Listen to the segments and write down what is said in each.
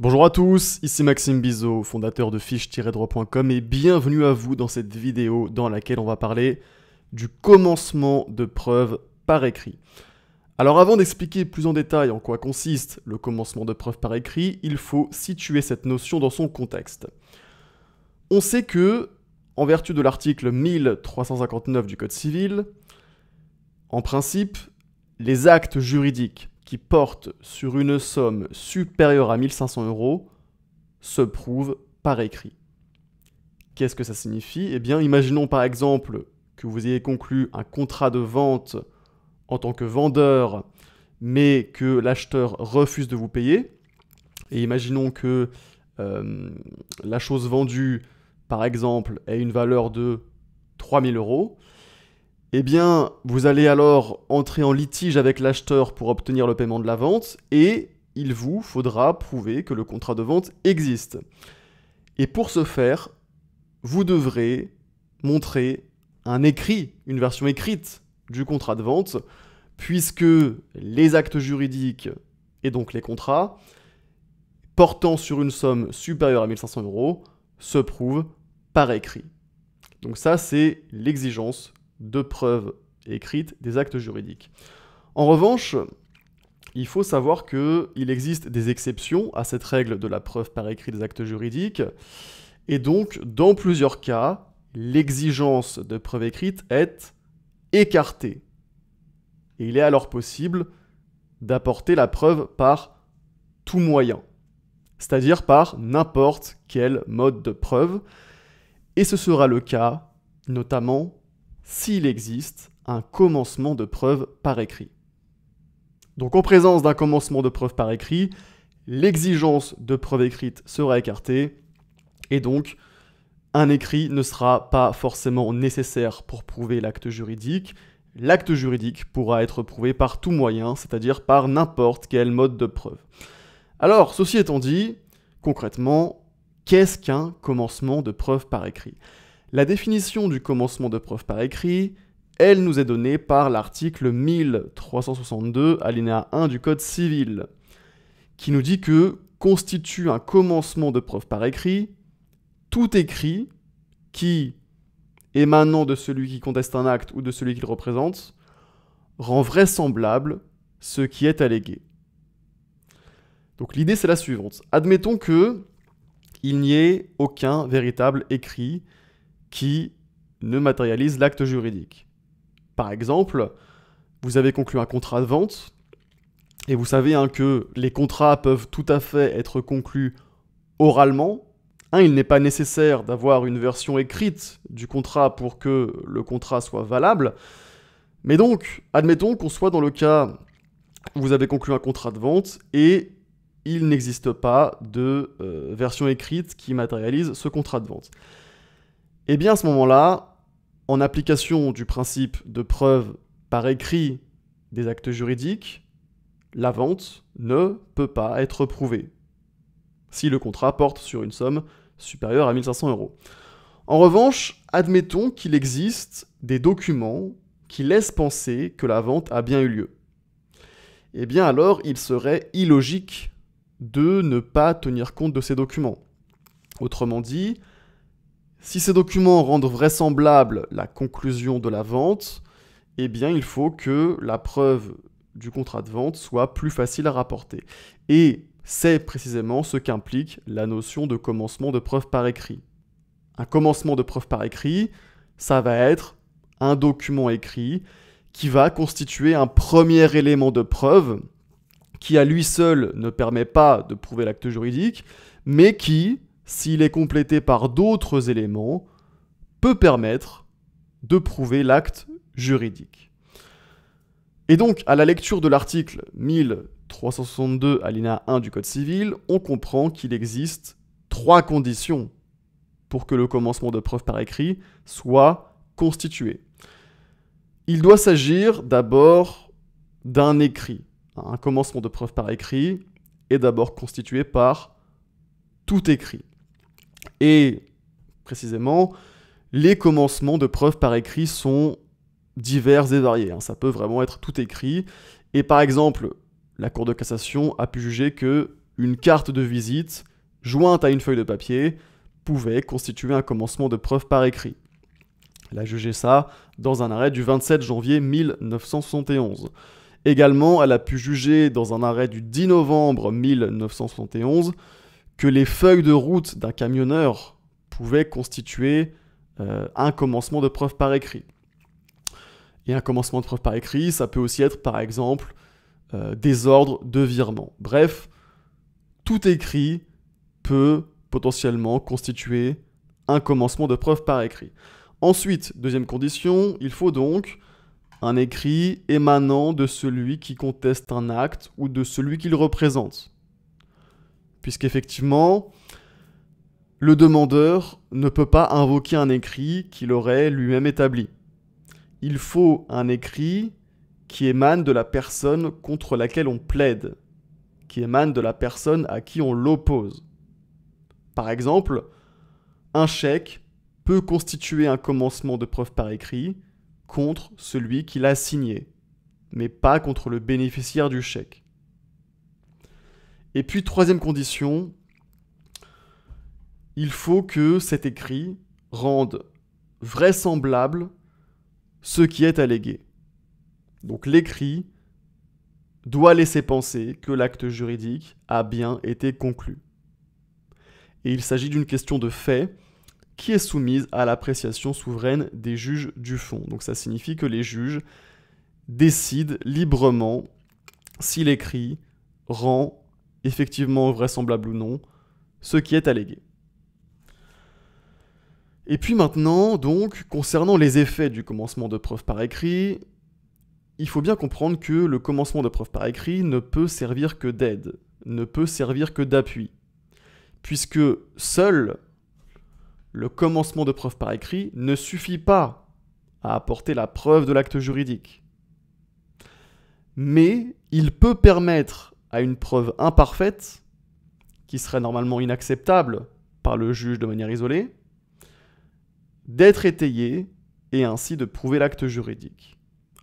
Bonjour à tous, ici Maxime Bizot, fondateur de fiche-droit.com et bienvenue à vous dans cette vidéo dans laquelle on va parler du commencement de preuve par écrit. Alors avant d'expliquer plus en détail en quoi consiste le commencement de preuve par écrit, il faut situer cette notion dans son contexte. On sait que, en vertu de l'article 1359 du Code civil, en principe, les actes juridiques qui portent sur une somme supérieure à 1500 € se prouvent par écrit. Qu'est-ce que ça signifie? Eh bien, imaginons par exemple que vous ayez conclu un contrat de vente en tant que vendeur, mais que l'acheteur refuse de vous payer. Et imaginons que la chose vendue, par exemple, ait une valeur de 3000 €. Eh bien, vous allez alors entrer en litige avec l'acheteur pour obtenir le paiement de la vente et il vous faudra prouver que le contrat de vente existe. Et pour ce faire, vous devrez montrer un écrit, une version écrite du contrat de vente, puisque les actes juridiques et donc les contrats portant sur une somme supérieure à 1500 € se prouvent par écrit. Donc ça, c'est l'exigence de preuves écrites des actes juridiques. En revanche, il faut savoir qu'il existe des exceptions à cette règle de la preuve par écrit des actes juridiques, et donc, dans plusieurs cas, l'exigence de preuve écrite est écartée. Et il est alors possible d'apporter la preuve par tout moyen, c'est-à-dire par n'importe quel mode de preuve, et ce sera le cas, notamment, s'il existe un commencement de preuve par écrit. Donc en présence d'un commencement de preuve par écrit, l'exigence de preuve écrite sera écartée et donc un écrit ne sera pas forcément nécessaire pour prouver l'acte juridique. L'acte juridique pourra être prouvé par tout moyen, c'est-à-dire par n'importe quel mode de preuve. Alors, ceci étant dit, concrètement, qu'est-ce qu'un commencement de preuve par écrit ? La définition du commencement de preuve par écrit, elle nous est donnée par l'article 1362, alinéa 1 du Code civil, qui nous dit que constitue un commencement de preuve par écrit tout écrit qui, émanant de celui qui conteste un acte ou de celui qui le représente, rend vraisemblable ce qui est allégué. Donc l'idée c'est la suivante. Admettons que il n'y ait aucun véritable écrit qui ne matérialise l'acte juridique. Par exemple, vous avez conclu un contrat de vente, et vous savez que les contrats peuvent tout à fait être conclus oralement. Il n'est pas nécessaire d'avoir une version écrite du contrat pour que le contrat soit valable. Mais donc, admettons qu'on soit dans le cas où vous avez conclu un contrat de vente, et il n'existe pas de version écrite qui matérialise ce contrat de vente. Eh bien, à ce moment-là, en application du principe de preuve par écrit des actes juridiques, la vente ne peut pas être prouvée si le contrat porte sur une somme supérieure à 1500 €. En revanche, admettons qu'il existe des documents qui laissent penser que la vente a bien eu lieu. Eh bien alors, il serait illogique de ne pas tenir compte de ces documents. Autrement dit, si ces documents rendent vraisemblable la conclusion de la vente, eh bien il faut que la preuve du contrat de vente soit plus facile à rapporter. Et c'est précisément ce qu'implique la notion de commencement de preuve par écrit. Un commencement de preuve par écrit, ça va être un document écrit qui va constituer un premier élément de preuve qui à lui seul ne permet pas de prouver l'acte juridique, mais qui, s'il est complété par d'autres éléments, peut permettre de prouver l'acte juridique. Et donc, à la lecture de l'article 1362, alinéa 1 du Code civil, on comprend qu'il existe 3 conditions pour que le commencement de preuve par écrit soit constitué. Il doit s'agir d'abord d'un écrit. Un commencement de preuve par écrit est d'abord constitué par tout écrit. Et précisément, les commencements de preuve par écrit sont divers et variés. Ça peut vraiment être tout écrit. Et par exemple, la Cour de cassation a pu juger que une carte de visite jointe à une feuille de papier pouvait constituer un commencement de preuve par écrit. Elle a jugé ça dans un arrêt du 27 janvier 1971. Également, elle a pu juger dans un arrêt du 10 novembre 1971 que les feuilles de route d'un camionneur pouvaient constituer un commencement de preuve par écrit. Et un commencement de preuve par écrit, ça peut aussi être par exemple des ordres de virement. Bref, tout écrit peut potentiellement constituer un commencement de preuve par écrit. Ensuite, deuxième condition, il faut donc un écrit émanant de celui qui conteste un acte ou de celui qui le représente. Puisqu'effectivement, le demandeur ne peut pas invoquer un écrit qu'il aurait lui-même établi. Il faut un écrit qui émane de la personne contre laquelle on plaide, qui émane de la personne à qui on l'oppose. Par exemple, un chèque peut constituer un commencement de preuve par écrit contre celui qui l'a signé, mais pas contre le bénéficiaire du chèque. Et puis, troisième condition, il faut que cet écrit rende vraisemblable ce qui est allégué. Donc l'écrit doit laisser penser que l'acte juridique a bien été conclu. Et il s'agit d'une question de fait qui est soumise à l'appréciation souveraine des juges du fond. Donc ça signifie que les juges décident librement si l'écrit rend effectivement vraisemblable ou non ce qui est allégué. Et puis maintenant, donc, concernant les effets du commencement de preuve par écrit, il faut bien comprendre que le commencement de preuve par écrit ne peut servir que d'aide, ne peut servir que d'appui, puisque seul le commencement de preuve par écrit ne suffit pas à apporter la preuve de l'acte juridique. Mais il peut permettre à une preuve imparfaite, qui serait normalement inacceptable par le juge de manière isolée, d'être étayée et ainsi de prouver l'acte juridique.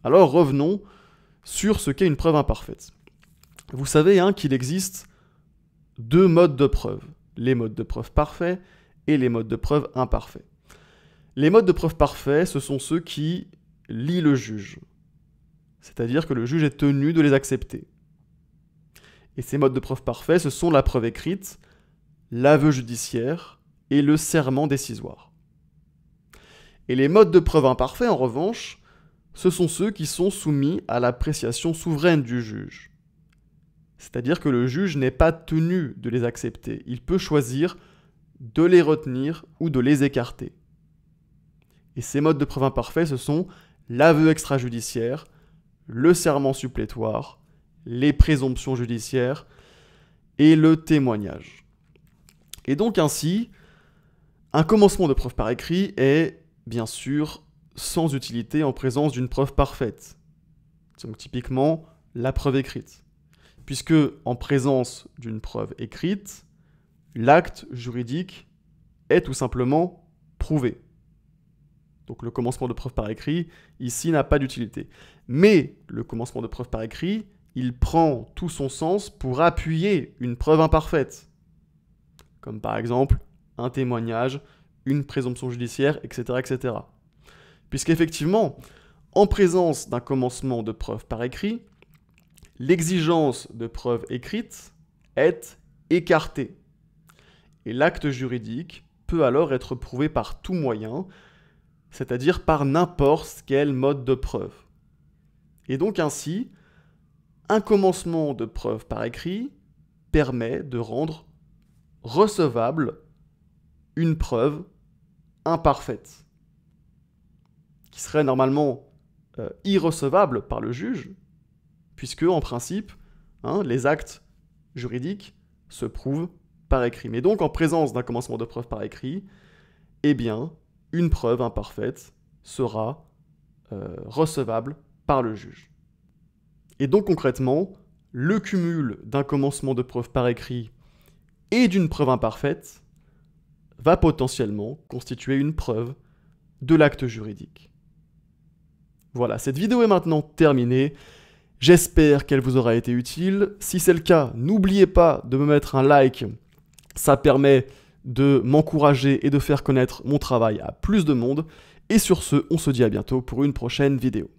Alors revenons sur ce qu'est une preuve imparfaite. Vous savez qu'il existe deux modes de preuve, les modes de preuve parfaits et les modes de preuve imparfaits. Les modes de preuve parfaits, ce sont ceux qui lient le juge, c'est-à-dire que le juge est tenu de les accepter. Et ces modes de preuve parfaits, ce sont la preuve écrite, l'aveu judiciaire et le serment décisoire. Et les modes de preuve imparfaits, en revanche, ce sont ceux qui sont soumis à l'appréciation souveraine du juge. C'est-à-dire que le juge n'est pas tenu de les accepter. Il peut choisir de les retenir ou de les écarter. Et ces modes de preuve imparfaits, ce sont l'aveu extrajudiciaire, le serment supplétoire, les présomptions judiciaires et le témoignage. Et donc ainsi, un commencement de preuve par écrit est bien sûr sans utilité en présence d'une preuve parfaite. Donc typiquement la preuve écrite. Puisque en présence d'une preuve écrite, l'acte juridique est tout simplement prouvé. Donc le commencement de preuve par écrit, ici, n'a pas d'utilité. Mais le commencement de preuve par écrit, il prend tout son sens pour appuyer une preuve imparfaite. Comme par exemple un témoignage, une présomption judiciaire, etc. etc. Puisqu'effectivement, en présence d'un commencement de preuve par écrit, l'exigence de preuve écrite est écartée. Et l'acte juridique peut alors être prouvé par tout moyen, c'est-à-dire par n'importe quel mode de preuve. Et donc ainsi, un commencement de preuve par écrit permet de rendre recevable une preuve imparfaite, qui serait normalement irrecevable par le juge, puisque en principe, les actes juridiques se prouvent par écrit. Mais donc en présence d'un commencement de preuve par écrit, eh bien, une preuve imparfaite sera recevable par le juge. Et donc concrètement, le cumul d'un commencement de preuve par écrit et d'une preuve imparfaite va potentiellement constituer une preuve de l'acte juridique. Voilà, cette vidéo est maintenant terminée. J'espère qu'elle vous aura été utile. Si c'est le cas, n'oubliez pas de me mettre un like. Ça permet de m'encourager et de faire connaître mon travail à plus de monde. Et sur ce, on se dit à bientôt pour une prochaine vidéo.